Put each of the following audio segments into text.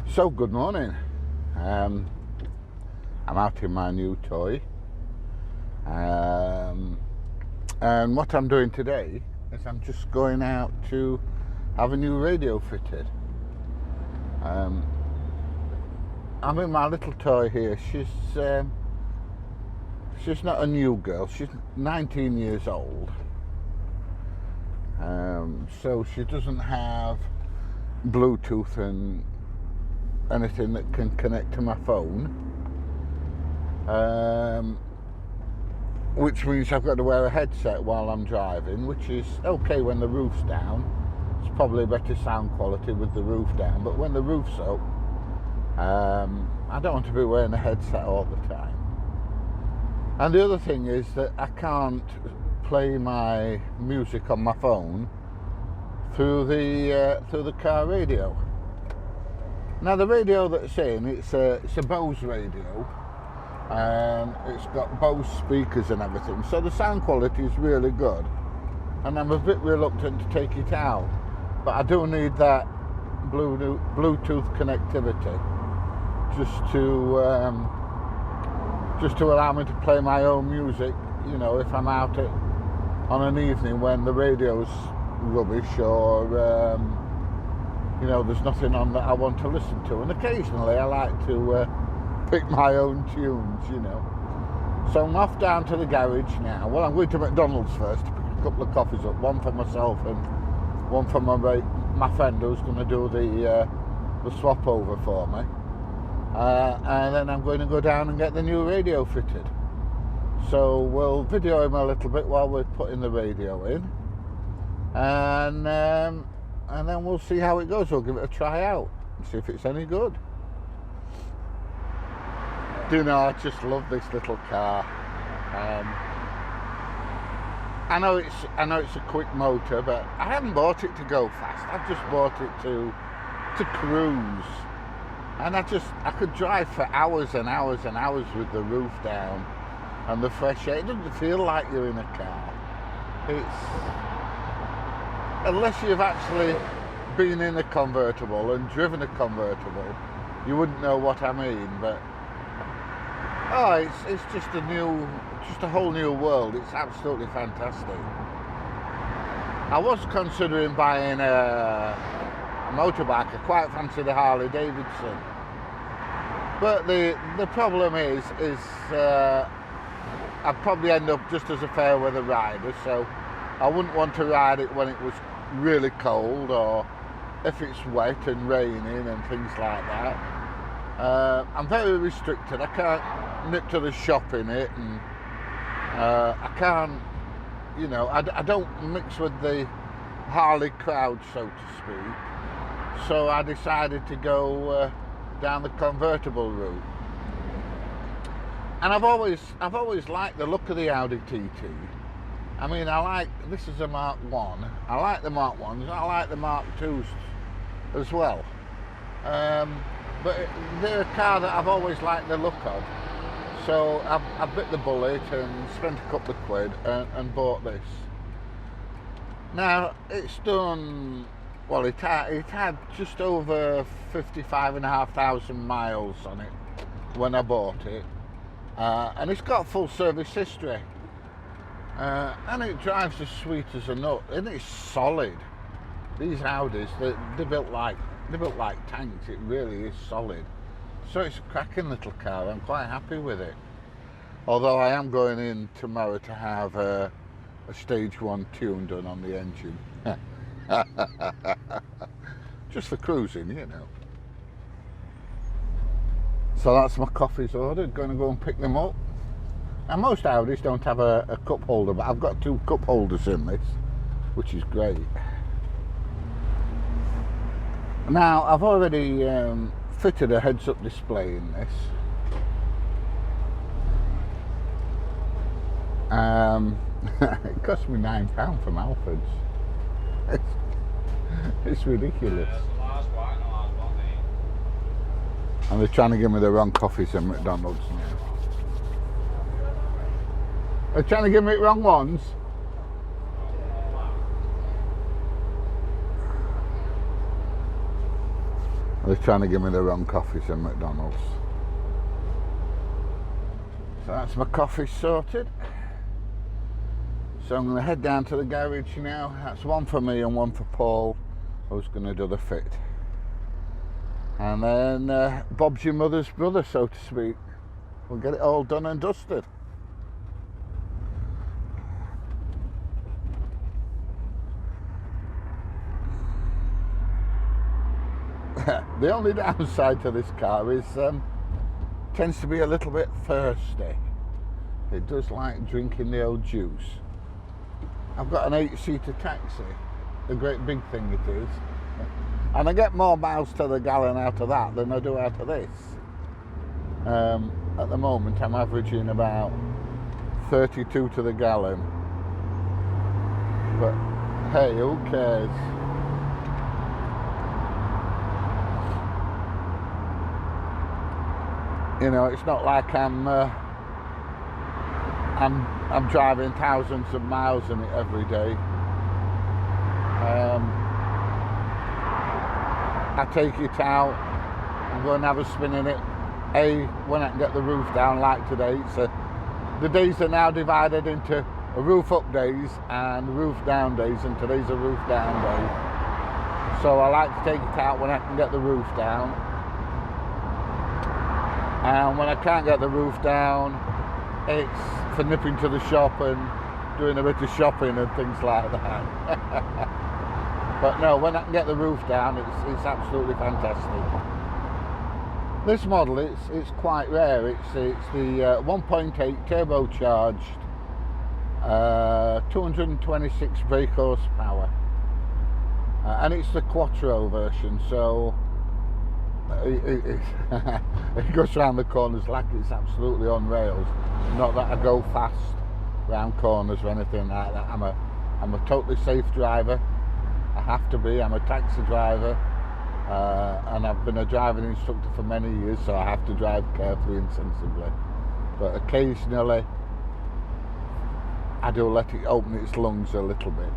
So good morning. I'm out in my new toy, and what I'm doing today is I'm just going out to have a new radio fitted. I'm in my little toy here. She's not a new girl. She's 19 years old, so she doesn't have Bluetooth and anything that can connect to my phone, which means I've got to wear a headset while I'm driving, which is okay when the roof's down. It's probably better sound quality with the roof down, but when the roof's up, I don't want to be wearing a headset all the time. And the other thing is that I can't play my music on my phone through the car radio. Now the radio that's in, it's a Bose radio, and it's got Bose speakers and everything, so the sound quality is really good, and I'm a bit reluctant to take it out, but I do need that Bluetooth connectivity just to allow me to play my own music, you know, if I'm out on an evening when the radio's rubbish or you know, there's nothing on that I want to listen to. And occasionally I like to pick my own tunes, you know. So I'm off down to the garage now. Well, I'm going to McDonald's first to pick a couple of coffees up, one for myself and one for my friend who's going to do the swap over for me. And then I'm going to go down and get the new radio fitted. So we'll video him a little bit while we're putting the radio in. And then we'll see how it goes. We'll give it a try out and see if it's any good. Do you know, I just love this little car. I know it's a quick motor, but I haven't bought it to go fast. I've just bought it to cruise. And I could drive for hours and hours and hours with the roof down and the fresh air. It doesn't feel like you're in a car. Unless you've actually been in a convertible and driven a convertible, you wouldn't know what I mean. But it's just a whole new world. It's absolutely fantastic. I was considering buying a motorbike. I quite fancy the Harley Davidson, but the problem is I'd probably end up just as a fair weather rider. So I wouldn't want to ride it when it was really cold or if it's wet and raining and things like that. I'm very restricted. I can't nip to the shop in it, and I can't, you know, I don't mix with the Harley crowd, so to speak. So I decided to go down the convertible route. And I've always liked the look of the Audi TT. I mean, this is a Mark 1. I like the Mark 1s, I like the Mark 2s as well. But they're a car that I've always liked the look of. So I bit the bullet and spent a couple of quid and bought this. Now, it's done, well, it had just over 55,500 miles on it when I bought it. And it's got full service history. And it drives as sweet as a nut, and it's solid. These Audis, they're built like tanks. It really is solid. So it's a cracking little car. I'm quite happy with it. Although I am going in tomorrow to have a stage 1 tune done on the engine, just for cruising, you know. So that's my coffees ordered. Going to go and pick them up. And most Audis don't have a cup holder, but I've got 2 cup holders in this, which is great. Now, I've already fitted a heads-up display in this. It cost me £9 from Alfred's. It's ridiculous. And they're trying to give me the wrong coffees at McDonald's now. They're trying to give me the wrong ones. They're trying to give me the wrong coffees in McDonald's. So that's my coffee sorted. So I'm going to head down to the garage now. That's one for me and one for Paul, who's going to do the fit. And then Bob's your mother's brother, so to speak. We'll get it all done and dusted. The only downside to this car is tends to be a little bit thirsty. It does like drinking the old juice. I've got an 8-seater taxi, a great big thing it is, and I get more miles to the gallon out of that than I do out of this. At the moment I'm averaging about 32 to the gallon, but hey, who cares? You know, it's not like I'm driving thousands of miles in it every day. I take it out and go and have a spin in it. When I can get the roof down, like today. So the days are now divided into roof up days and roof down days, and today's a roof down day. So I like to take it out when I can get the roof down. And when I can't get the roof down, it's for nipping to the shop and doing a bit of shopping and things like that. But no, when I can get the roof down, it's absolutely fantastic. This model, it's quite rare. It's the 1.8 turbocharged, 226 brake horsepower, and it's the Quattro version. So it goes around the corners like it's absolutely on rails. Not that I go fast round corners or anything like that. I'm a totally safe driver. I have to be. I'm a taxi driver, and I've been a driving instructor for many years, so I have to drive carefully and sensibly. But occasionally I do let it open its lungs a little bit.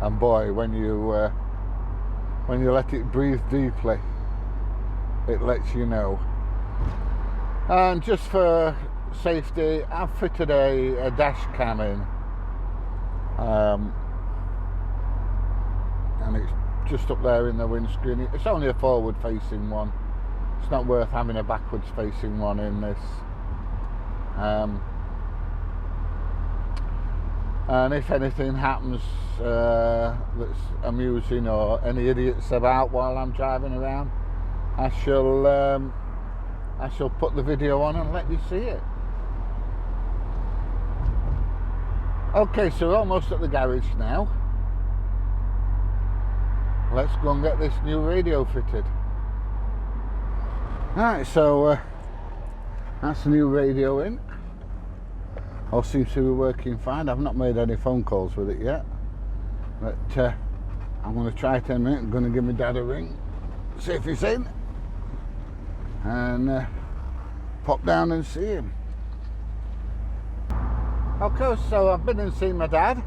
And boy, when you let it breathe deeply, it lets you know. And just for safety, I've fitted a dash cam in, and it's just up there in the windscreen. It's only a forward facing one. It's not worth having a backwards facing one in this. And if anything happens that's amusing or any idiots about while I'm driving around, I shall put the video on and let you see it. Okay, so we're almost at the garage now. Let's go and get this new radio fitted. Alright, so that's the new radio in. All seems to be working fine. I've not made any phone calls with it yet, but I'm going to try it in a minute. I'm going to give my dad a ring, see if he's in, and pop down and see him. Okay, so I've been and seen my dad.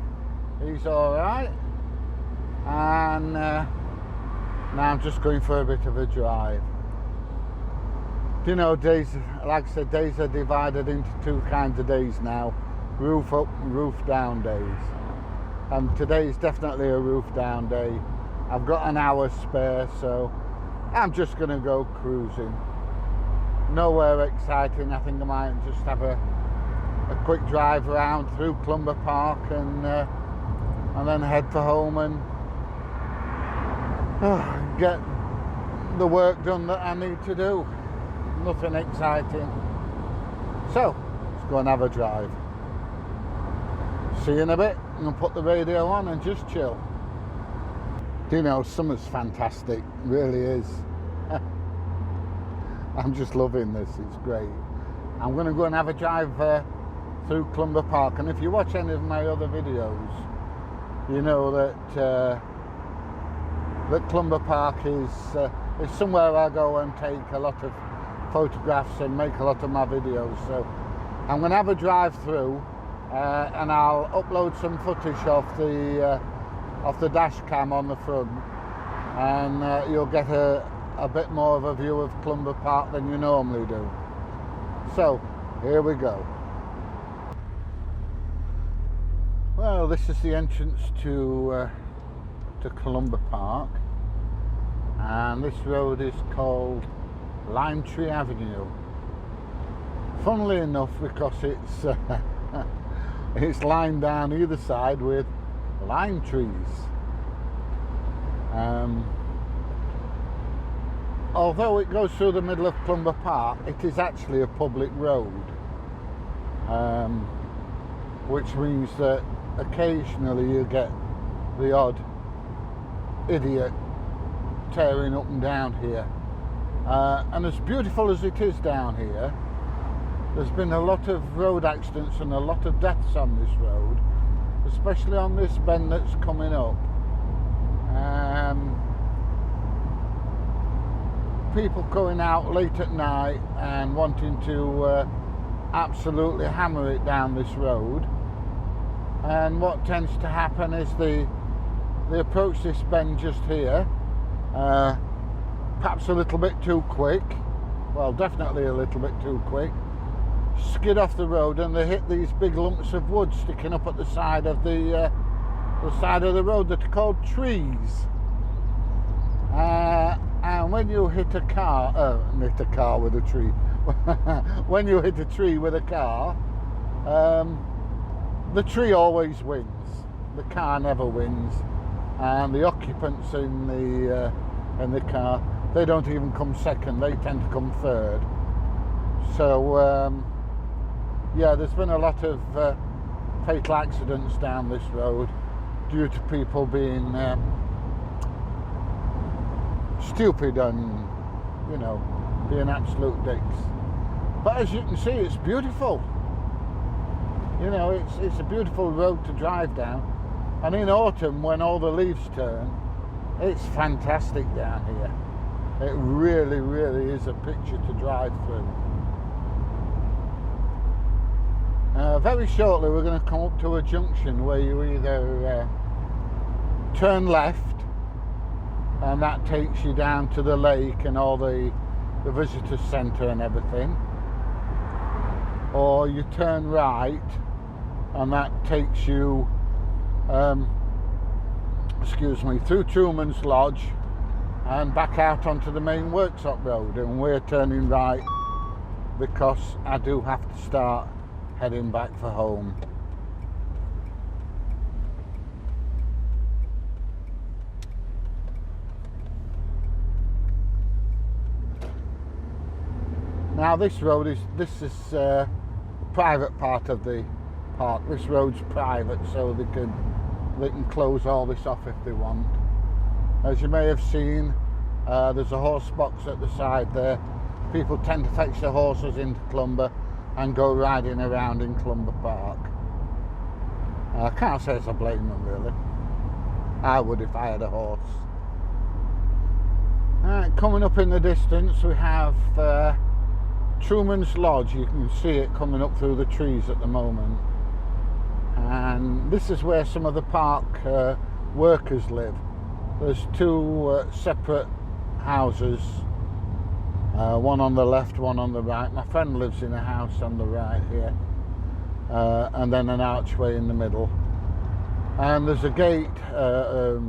He's alright, and now I'm just going for a bit of a drive. You know, days, like I said, days are divided into two kinds of days now: roof up and roof down days. And today's definitely a roof down day. I've got an hour spare, so I'm just going to go cruising. Nowhere exciting. I think I might just have a quick drive around through Clumber Park and then head for home and get the work done that I need to do. Nothing exciting. So let's go and have a drive. See you in a bit. I'm going to put the radio on and just chill. Do you know, summer's fantastic, it really is. I'm just loving this, it's great. I'm going to go and have a drive through Clumber Park, and if you watch any of my other videos, you know that that Clumber Park is somewhere I go and take a lot of photographs and make a lot of my videos. So I'm going to have a drive through and I'll upload some footage of the off the dash cam on the front, and you'll get a bit more of a view of Clumber Park than you normally do. So here we go. Well, this is the entrance to Clumber Park, and this road is called Lime Tree Avenue. Funnily enough, because it's lined down either side with lime trees. Although it goes through the middle of Clumber Park, it is actually a public road, which means that occasionally you get the odd idiot tearing up and down here. And as beautiful as it is down here, there's been a lot of road accidents and a lot of deaths on this road, especially on this bend that's coming up. People going out late at night and wanting to absolutely hammer it down this road, and what tends to happen is they approach this bend just here, perhaps a little bit too quick, well, definitely a little bit too quick, skid off the road, and they hit these big lumps of wood sticking up at the side of the road that are called trees. And when you hit a car with a tree, when you hit a tree with a car, the tree always wins. The car never wins, and the occupants in the car, they don't even come second. They tend to come third. So yeah, there's been a lot of fatal accidents down this road due to people being stupid and, you know, being absolute dicks. But as you can see, it's beautiful. You know, it's a beautiful road to drive down, and in autumn when all the leaves turn, it's fantastic down here. It really, really is a picture to drive through. Very shortly we're going to come up to a junction where you either turn left, and that takes you down to the lake and all the visitor centre and everything, or you turn right and that takes you through Truman's Lodge and back out onto the main workshop road. And we're turning right because I do have to start heading back for home. Now this road is a private part of the park. This road's private, so they can close all this off if they want. As you may have seen, there's a horse box at the side there. People tend to fetch their horses into Clumber and go riding around in Clumber Park. I can't say I blame them really. I would if I had a horse. Coming up in the distance we have Truman's Lodge. You can see it coming up through the trees at the moment, and this is where some of the park workers live. There's two separate houses, one on the left, one on the right. My friend lives in a house on the right here, and then an archway in the middle, and there's a gate, a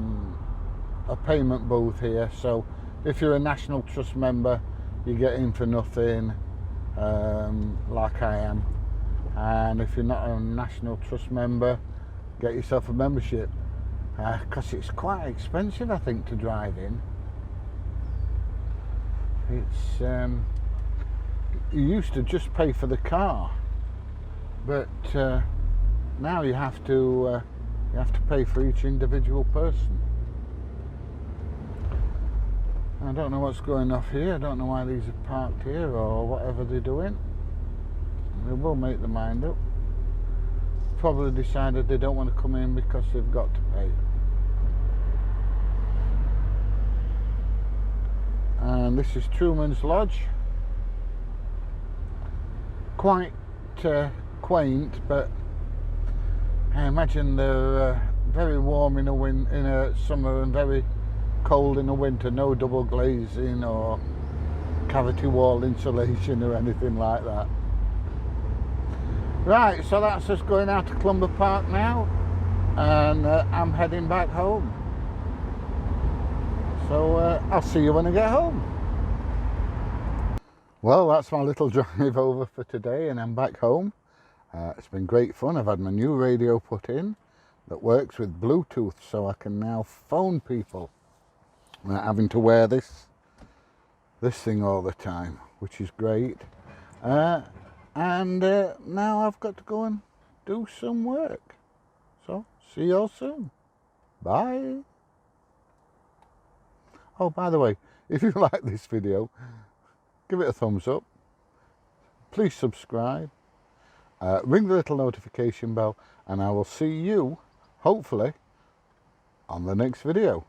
payment booth here, so if you're a National Trust member you get in for nothing, like I am, and if you're not a National Trust member, get yourself a membership, because it's quite expensive, I think, to drive in. It's you used to just pay for the car, but now you have to pay for each individual person. I don't know what's going off here. I don't know why these are parked here or whatever they're doing. They will make their mind up. Probably decided they don't want to come in because they've got to pay. And this is Truman's Lodge. Quite quaint, but I imagine they're very warm in a summer and very cold in the winter. No double glazing or cavity wall insulation or anything like that. Right, so that's us going out to Clumber Park now, and I'm heading back home. So I'll see you when I get home. Well, that's my little drive over for today, and I'm back home. It's been great fun. I've had my new radio put in that works with Bluetooth, so I can now phone people without having to wear this thing all the time, which is great. And now I've got to go and do some work. So see you all soon. Bye. Oh, by the way, if you like this video, give it a thumbs up. Please subscribe. Ring the little notification bell, and I will see you, hopefully, on the next video.